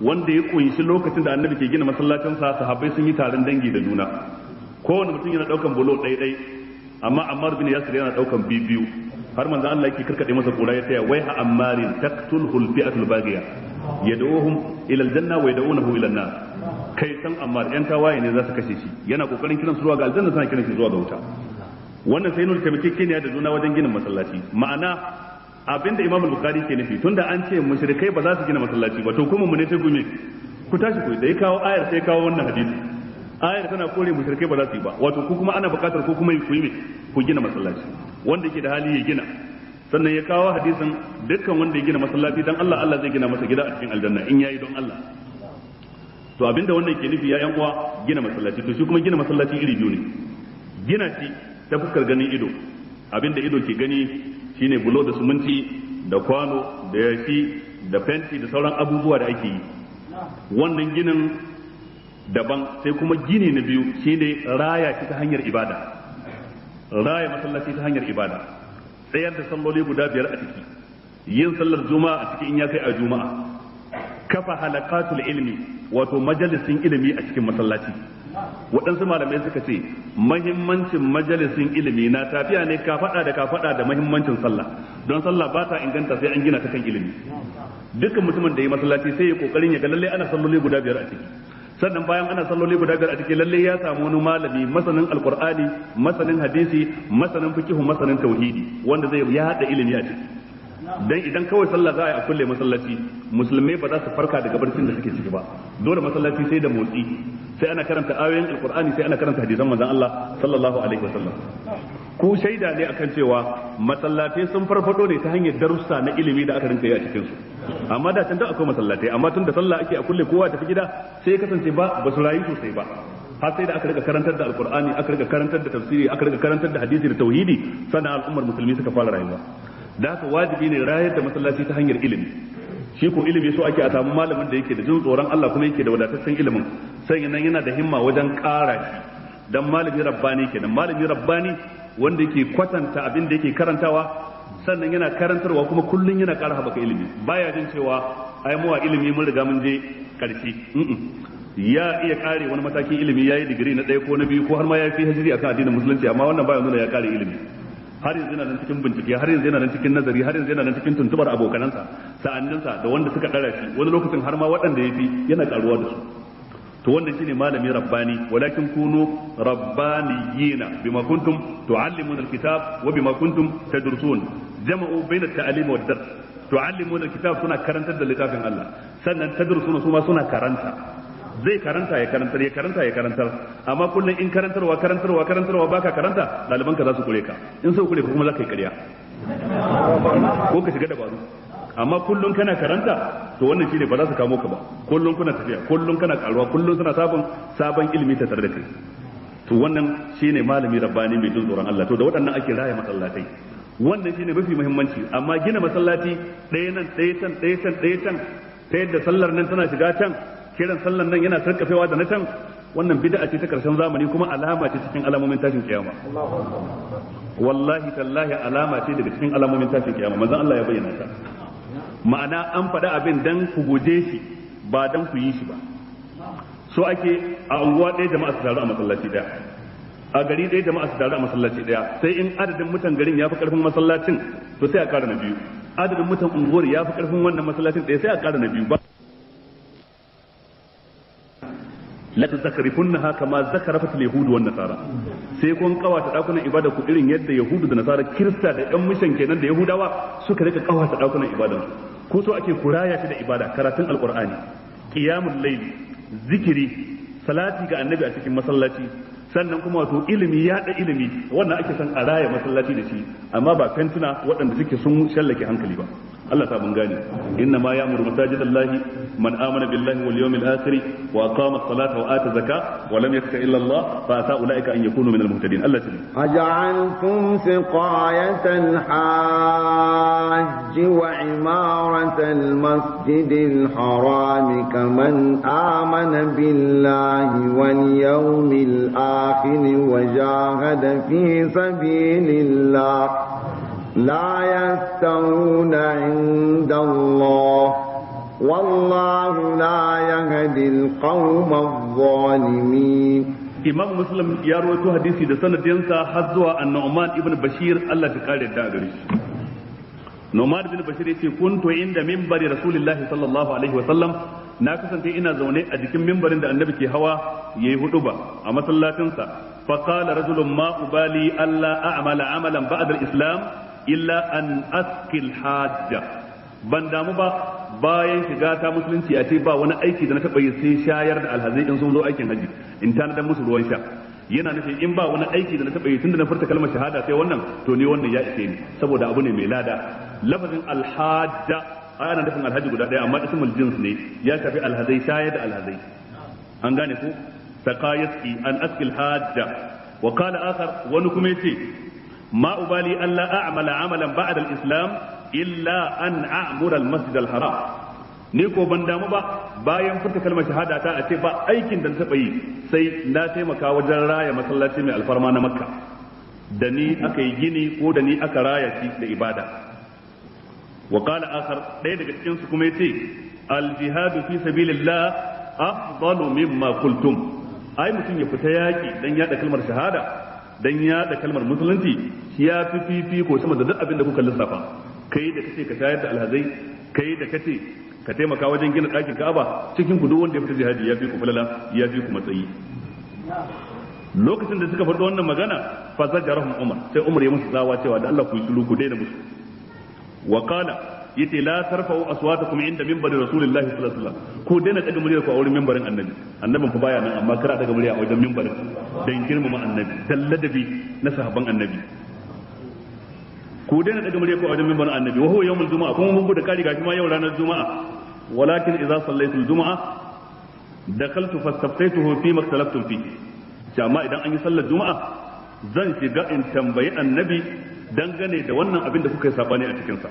wanda ya kunshi lokacin da Annabi ke gina masallacin sa, sahabbai sun yi taron dangi da juna, kowane mutum yana daukan bulo ɗaya, amma Ammar bin Yasir yana daukan biyu, har manzo Allah yake karkade masa kura ya taya wai ha ammarin taqtulhul fi'atul baghiya, yad'uhum ila aljanna wa yad'unahu ila an-nar kai san amma yan tawaye ne za su kashe shi yana kokarin kiran su zuwa ga aljanna suna kiran shi zuwa ga wuta wannan sai nuna taimakekeniya da juna wajen ginin masallaci ma'ana abinda Imam Bukhari ke nufi tunda an ce mushrikai ba za su gina masallaci ba to kuma mu ne sai gume ku tashi ku da ya kawo ayar sai kawo wannan hadisi ayar tana kore mushrikai ba za su yi ba wato ku kuma ana buƙatar ku kuma ku yi ku gina masallaci wanda yake da hali ya gina sannan ya kawo hadisin dukkan wanda ya gina masallaci dan Allah Allah zai gina masa gida a cikin aljanna in yayi don Allah to abinda wannan ke nufi ya yan uwa gina masallaci to shi kuma gina masallaci iri biyu ne gina shi ta fuskar ganin ido abinda ido ke gani shine bulo da suminti da kwano da yashi da fenti da sauran abubuwa da ake yi wannan ginin daban sai kuma gini na biyu shine raya shi ta hanyar ibada raya masallaci ta hanyar ibada tsayar da salloli guda 5 a ciki yin sallar juma'a a cikin in ya kai a juma'a kafa halaqatul ilmi wato majalisin ilimi a cikin masallaci waɗansu malamai suka ce mahimmancin majalisin ilimi na tafiya ne ka faɗa da mahimmancin sallah don sallah ba ta inganta sai an gina ta kan ilimi dukkan mutumin da ya masallaci sai ya kokarin ya ga lalle ana salloli guda 5 a ciki sannan bayan ana salloli guda 5 a ciki lalle ya samu wani malami masanin alqur'ani masanin hadisi masanin fiqh masanin tauhidi wanda zai ya hada ilimi a ciki dan idan kawai sallah za a yi a kulle masallaci musulmai ba za su farka daga barcin da suke ciki ba dole masallaci sai da motsi sai ana karanta ayoyin alqur'ani sai ana karanta hadisan manzon Allah sallallahu alaihi wasallam ku shaida ne akan cewa masallatai sun farfado ne ta hanyar darussa na ilimi da aka rinka yi a cikin su amma da can da akwai masallatai amma tun da sallah ake a kulle kowa tafi gida sai ya kasance ba su rayu sosai ba har sai da aka rika karantar da alqur'ani aka rika karantar da tafsiri aka rika karantar da hadisi da tauhidi sannan al'ummar musulmi suka fara rayuwa da haka wajibi ne rayar da masallaci ta hanyar ilimi shi ko ilimi so ake a samu malamin da yake da jin tsoron Allah kuma yake da wadataccen ilimin sai nan yana da himma wajen ƙara shi dan malami rabbani kenan malami rabbani wanda yake kwatanta abin da yake karantawa sannan yana karantarwa kuma kullun yana ƙara haɓaka ilimi baya jin cewa ai muwa ilimi mun riga mun je ƙarshe ya iya kare wani matakin ilimi yayi digiri na 1 ko na 2 ko har ma ya fi hajiri akan addinin musulunci amma wannan baya nuna ya kare ilimi har yanzu yana nan cikin bincike har yanzu yana nan cikin nazari har yanzu yana nan cikin tuntubar abokanansa sa'anninsa da wanda suka dara shi wani lokacin har ma waɗanda ya fi yana karuwa da su to wannan shine malami rabbani walakin kunu rabbaniyina bima kuntum tuallimuna alkitab wa bima kuntum tadrusun jama'u bayna at-ta'lim wa ad-dars tuallimuna alkitab suna karantar da littafin Allah sannan tadrusuna su ma suna karanta zai karanta ya karantar amma kullum in karantarwa baka karanta ɗaliban ka za su kure ka in sau kure ka kuma za ka yi ƙarya ko ka shiga dabaru amma kullum kana karanta to wannan shine ba za su kamo ka ba kullum kuna tafiya kullum kana karuwa kullum suna sabon ilimi ta tare da kai to wannan shine malami rabbani mai jin tsoron Allah to da waɗannan ake raya masallatai wannan shine mafi muhimmanci amma gina masallaci ɗaya nan ɗaya can ta yadda sallar nan tana shiga can kiran sallan nan yana sarkafewa da na can wannan bid'a ce ta karshen zamani kuma alama ce cikin alamomin tashin kiyama wallahi tallahi alama ce daga cikin alamomin tashin kiyama manzon Allah ya bayyana ta ma'ana an faɗa abin dan ku guje shi ba dan ku yi shi ba so ake a unguwa ɗaya jama'a su taru a masallaci ɗaya a gari ɗaya jama'a su taru a masallaci ɗaya sai in adadin mutan garin ya fi ƙarfin masallacin to sai a ƙara na biyu adadin mutan unguwar ya fi ƙarfin wannan masallacin ɗaya sai a ƙara na biyu ba la tuzakrifunha kama zakarafat al-yahud wan nasara sai kun kawata dakunan ibada ku irin yadda yahudu da nasara kirista da ɗan mishan kenan da yahudawa suka rika kawata dakunan ibadan ku so ake kuraya shi da ibada karatun alqur'ani qiyamul layl zikiri salati ga annabi a cikin masallaci sannan kuma wato ilimi ya da ilimi wannan ake san a raya masallaci da shi amma ba kantuna waɗanda suke sun shallake hankali ba Allah ta mun gane inna ma ya'muru masajidallahi man amana billahi wal yawmil akhir wa aqama as-salata wa ata zakata wa lam yakhsha illa Allah fa asa ulaika an yakunu min al-muhtadin Allah ta aj'altum siqayatal hajj wa imaratal masjidil haram kaman amana billahi wal yawmil akhir wa jahada fi sabilillah لا يستوون عند الله والله لا يهدي القوم الظالمين Imam Muslim ya rawaito hadisi da sanadinsa har zuwa An-Nu'man ibn Bashir Allah ta kare da gare shi Nu'man bin Bashir yace kuntu inda minbari Rasulullahi sallallahu alaihi wa sallam, na kasance ina zaune a jikin minbarin da annabi ke hawa yayi huduba a masallacinsa. Fa qala rajulun ma ubali alla a'mala amalan ba'da al-islam illa an askil hajja. Ban damu ba bayan shiga ta musulunci a ce ba wani aiki da na taɓa yi sai shayar da alhazai in sun zo aikin haji in tanadar musu ruwan sha. Yana nufin in ba wani aiki da na taɓa yi tunda na furta kalmar shahada sai wannan, to ni wannan ya ishe ni saboda abu ne mai lada. Lafazin alhajja ana nufin alhaji guda ɗaya, amma ismul jins ne, ya shafi alhazai, shayar da alhazai. An gane ku saqayati an askil hajja. Wa qala akhar, wani kuma yace ma ubali alla a'mala amalan ba'da al-islam illa an a'mura al-masjid al-haram. Ni ko ban damu ba bayan furta kalmar shahada ta a ce ba aikin da na taɓa yi sai na taimaka wajen raya masallaci mai alfarma na Makka, da ni aka yi gini ko da ni aka raya shi da ibada. Wa qala akhar, ɗaya daga cikin su kuma yace al jihadu fi sabilillah afdalu mimma qultum. Ai mutum ya fita yaki dan yada kalmar shahada, dan yada kalmar musulunci, shi ya fi fifiko sama da duk abin da kuka lissafa. Kai da kace ka shayar da alhazai, kai da kace ka taimaka wajen gina ɗakin Ka'aba, cikin ku duk wanda ya fita jihadi ya fi ku falala, ya fi ku matsayi. Lokacin da suka faɗi wannan magana, fa zajarahum Umar, sai Umar ya musu tsawa cewa da Allah ku yi shiru, ku daina musu. Wa qala, yace la tarfa'u aswatakum inda minbari rasulillahi sallallahu alaihi wasallam, ku daina daga muryar ku a wurin minbarin annabi. Annabin fa baya nan, amma kara daga murya a wajen minbarin dan girmama annabi, dan ladabi na sahabban annabi. Ku daina daga murya ku a wajen minbarin annabi, wa huwa yawmul juma'a, kuma mun da kari gashi ma yau ranar juma'a. Walakin idza sallaytul juma'a dakaltu fastaftaytuhu fi ma ikhtalaftum fi. Amma idan an yi sallar juma'a zan shiga in tambayi annabi dangane da wannan abin da kuka yi sabani a cikin sa.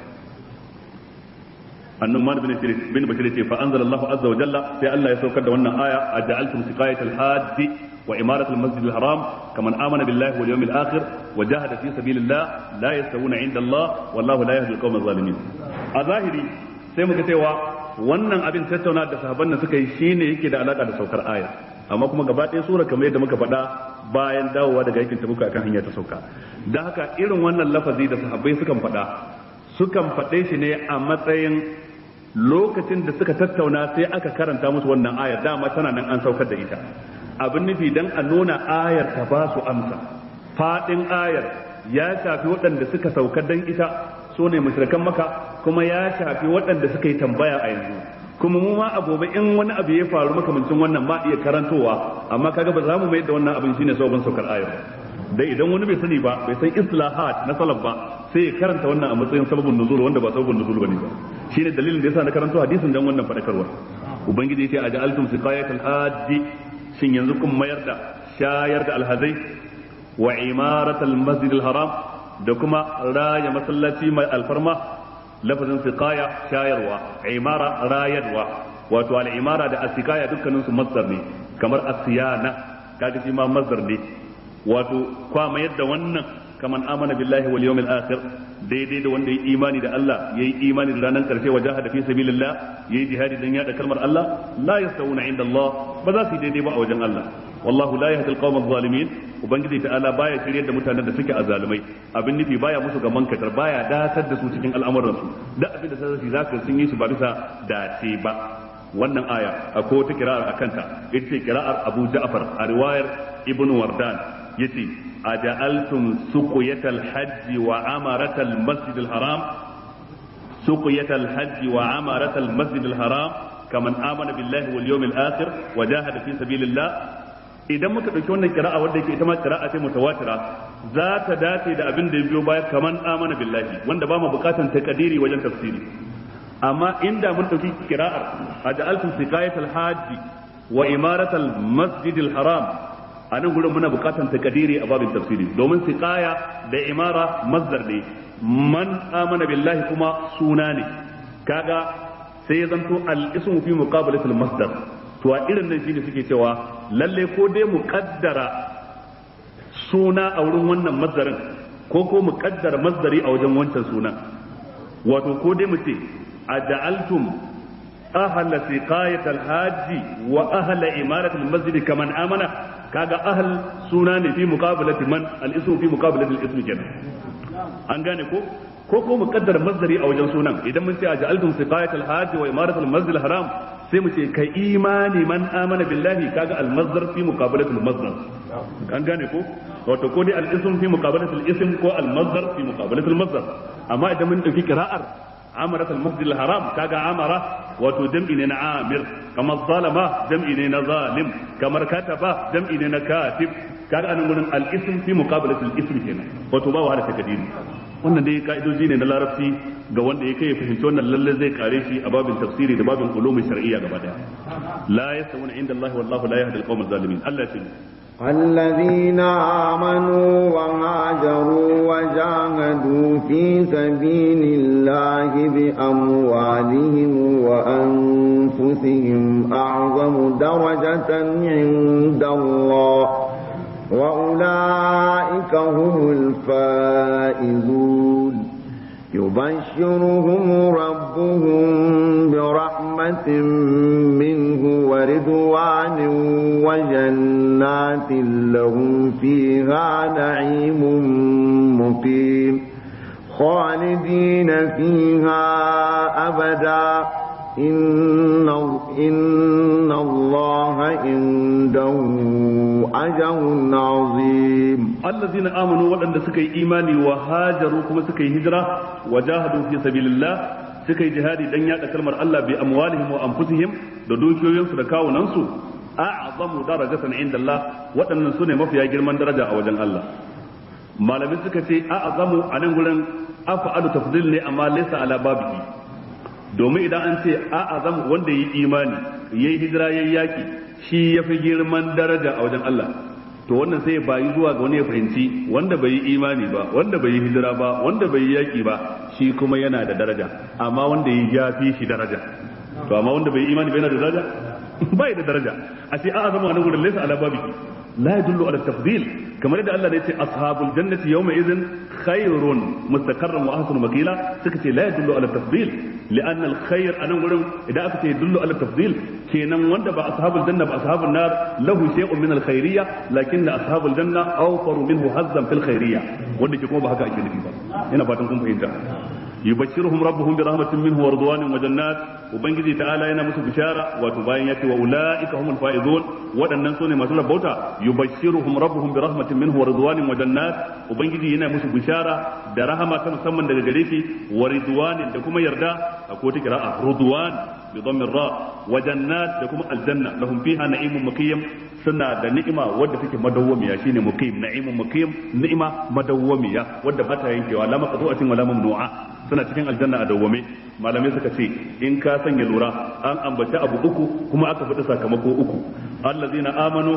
Annuman bin Bashir ce fa anzalallahu azza wa jalla, sai Allah ya saukar da wannan aya, aj'altum siqayatal hajji wa imaratal masjidil haram kaman amana billahi wal yawmil akhir wa jahada fi sabilillah la yastawuna inda Allah wallahu la yahdi al-qawma adh-dhalimin. A zahiri sai muka cewa wannan abin tattauna da sahabban nan suka yi shine yake da alaka da saukar aya, amma kuma gaba ɗaya sura kamar yadda muka faɗa bayan dawowa daga yakin Tabuk akan hanya ta sauka. Dan haka irin wannan lafazi da sahabbai sukan faɗe shi ne a matsayin lokacin da suka tattauna sai aka karanta musu wannan ayar, dama tana nan an saukar da ita. Abin nufi dan a nuna ayar ta ba su amsa. Faɗin ayar ya shafi waɗanda suka saukar dan ita, so ne mushrikan Makka, kuma ya shafi waɗanda suka yi tambaya a yanzu. Kuma mu ma a gobe in wani abu ya faru makamancin wannan ma iya karantowa, amma kaga ba za mu mai da wannan abin shine sabon saukar ayar. Dai idan wani bai sani ba, bai san istilahat na salaf ba, sai ya karanta wannan a matsayin sababun nuzul wanda ba sababun nuzul bane ba. Shine dalilin da yasa na karanto hadisin dan wannan fadakarwa. Ubangiji ya ce aja'altum siqayatal hajji, shin yanzu kun mayar da shayar da alhazai wa imaratal masjidil haram da kuma raya masallaci mai alfarma. Lafazin siqaya shayarwa, imara rayarwa, wato al-imara da as-siqaya dukkanin su masdar ne, kamar as-siyana kaga shi ma masdar ne. Wato kwa mayar da wannan kaman amana billahi wal yawmil akhir, daidai da wanda yayi imani da Allah, yayi imani da ranar karshe, wa jahada fi sabilillah, yayi jihadi dan yada kalmar Allah, la yastawuna inda Allah, ba za su yi daidai ba a wajen Allah. Wallahu la yahdi al-qawma adh-dhalimin, ubangiji ta'ala baya shiryar da mutanen da suke azalumai. Abin nufi baya musu gaban katar, baya datar da su cikin al'amuran su, da abin da sai zaka sun yi su ba bisa dace ba. Wannan aya akwai wata kira'ar akanta, ita ce kira'ar Abu Ja'far a riwayar Ibn Wardan, yace aja'altum suqiyatal hajji wa amaratal masjidil haram, suqiyatal hajji wa amaratal masjidil haram kaman amana billahi wal yawmil akhir wa jahada fi sabilillah. Idan muka dauki wannan kira'a wanda yake ita ma kira'a ce mutawatira, za ta dace da abin da ya biyo baya kaman amana billahi, wanda ba mu bukatan takadiri wajen tafsiri. Amma inda mun dauki kira'ar aja'altum siqayatal hajji wa imaratal masjidil haram, a nan gurin muna bukatan takadiri a babin tafsiri, domin siqaya da imara masdar ne, man amana billahi kuma suna ne, kaga sai ya zanto al-ismu fi muqabalatil masdar. To a irin nan shine suke cewa lalle ko dai mu kaddara suna a wurin wannan masdarin, ko mu kaddara masdari a wajen wancan sunan. Wato ko dai mu ce aja'altum ahla siqayatil hajji wa ahla imaratil masjid kaman amana, kaga ahl suna ne fi muqabalati man al-ismu fi muqabalati al-ismi kenan an gane ko muqaddar masdari a wajen sunan idan mun ce aj'altum siqayat al-hajj wa imarat al-masjid al-haram sai mu ce kai imani man amana billahi kaga al-masdar fi muqabalati al-masdar an gane ko wato ko dai al-ism fi muqabalati al-ism ko al-masdar fi muqabalati al-masdar amma idan mun dauki qira'ar amarat al-masjid al-haram kaga amara wato jam'i ne na amir kamar zalama jam'i ne na zalim kamar kataba jam'i ne na katib kaga anan gurin al-ism fi muqabalati al-ism kenan wato ba wahala takdiri wannan dai ka'idoji ne na larabci ga wanda ya kai fahimci wannan lalle zai kare shi a babin tafsiri da babin ulumul shar'iyya gaba daya la yasawuna inda Allah wallahu la yahdi al-qawm az-zalimin Allah ya ce الذين آمنوا وهاجروا وجاهدوا في سبيل الله بأموالهم وأنفسهم أعظم درجة عند الله وأولئك هم الفائزون يبشرهم ربهم برحمة منه ورضوان وجنات لهم فيها نعيم مقيم خالدين فيها أبدا إن الله عنده أجر عظيم الذين آمنوا وأن سكي إيماني وهاجروا كما سكي هجرة وجاهدوا في سبيل الله سكي جهادي دنيا كلمة الله بأموالهم وأنفسهم دوكيو ينسو دكاو ننسو أعظم درجة عند الله وأن سنة ما فيها جرمان درجة أوجن الله ما لم سكتي أعظم أن نقول أفعل تفضيل أما ليس على بابه domin idan an ce a'azam wanda yi imani yayi hijira yayi yaki shi yafi girman daraja a wajen Allah to wannan sai ya bayi zuwa ga wani ya fahimci wanda bai yi imani ba wanda bai yi hijira ba wanda bai yi yaki ba shi kuma yana da daraja amma wanda yi yafi shi daraja to amma wanda bai yi imani ba yana da daraja bai da daraja a ce a'azam wannan gurin laysa ala babiki la yadullu ala tafdil kamar da Allah ne ya ce ashabul jannati yawma idhin khairun mustaqarran wa ahsanu maqila suka ce la yadullu ala tafdil لأن الخير أنا أقول إذا أكت يدل على التفضيل كينا وند بأصحاب الجنة بأصحاب النار له شيء من الخيرية لكن أصحاب الجنة أوفر منه حظا في الخيرية وند يكون بهذا أكيد هنا باتنكم فهمت يبشرهم ربهم برحمة منه ورضوان وجنات وبنجي تعالى هنا مسو بشارة وتباين وأولئك هم الفائزون وأن ننسون ما سلب بوتا يبشرهم ربهم برحمة منه ورضوان وجنات وبنجي هنا مسو بشارة درهما تمسمن دجاليتي ورضوان دكما يردا أقول قراءة رضوان بضم الراء وجنات دكما الجنة لهم فيها نعيم مقيم suna da ni'ima wadda take madawwamiya shine muqim na'imun muqim ni'ima madawwamiya wadda ba ta yankewa la maqtu'atin wala mamnu'a suna cikin aljanna a dawwame malamai suka ce in ka sanya lura an ambaci abu uku kuma aka faɗi sakamako uku allazina amanu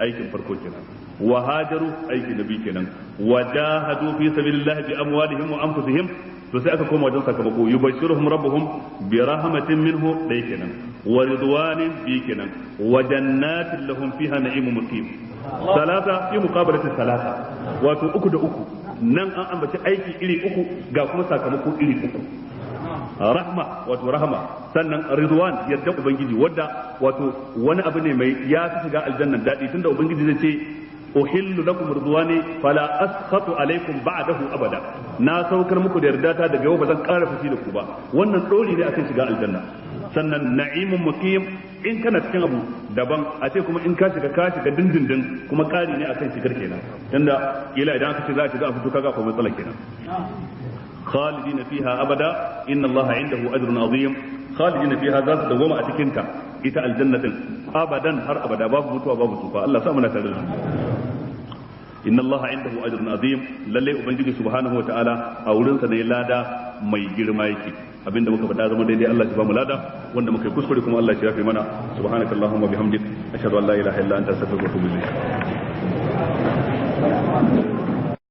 aikin farko kenan wa hajaru aikin nabi kenan wa jahadu fi sabilillahi bi amwalihim wa anfusihim to sai aka koma wajen sakamako yubashshiruhum rabbuhum bi rahmatin minhu dai kenan wa ridwanin bi kenan wa jannatin lahum fiha na'imun muqim salata fi muqabalati salata wato uku da uku nan an ambaci aiki iri uku ga kuma sakamako iri uku rahma wato rahama sannan ridwan yadda ubangiji wadda wato wani abu ne mai ya fi shiga aljanna dadi tunda ubangiji zai ce uhillu lakum ridwani fala askhatu alaikum ba'dahu abada na saukar muku da yardata daga yau ba zan ƙara fushi da ku ba wannan dori ne akan shiga aljanna sannan na'imun muqim in kana cikin abu daban a ce kuma in ka shiga dindindin kuma ƙari ne akan shigar kenan tunda kila idan aka ce za a shiga a fito kaga akwai matsala kenan khalidina fiha abada inna allaha indahu ajrun azim khalidina fiha za su dawoma a cikin ta ita aljannatin abadan har abada babu mutuwa babu tufa Allah sa muna tare da su inna allaha indahu ajrun azim lalle ubangiji subhanahu wataala a wurin sa ne lada mai girma yake abinda muka faɗa zama daidai Allah ya ba mu lada wanda muka yi kuskure kuma Allah ya yafe mana subhanakallahumma bihamdik ashhadu an la ilaha illa anta astaghfiruka wa atubu ilayk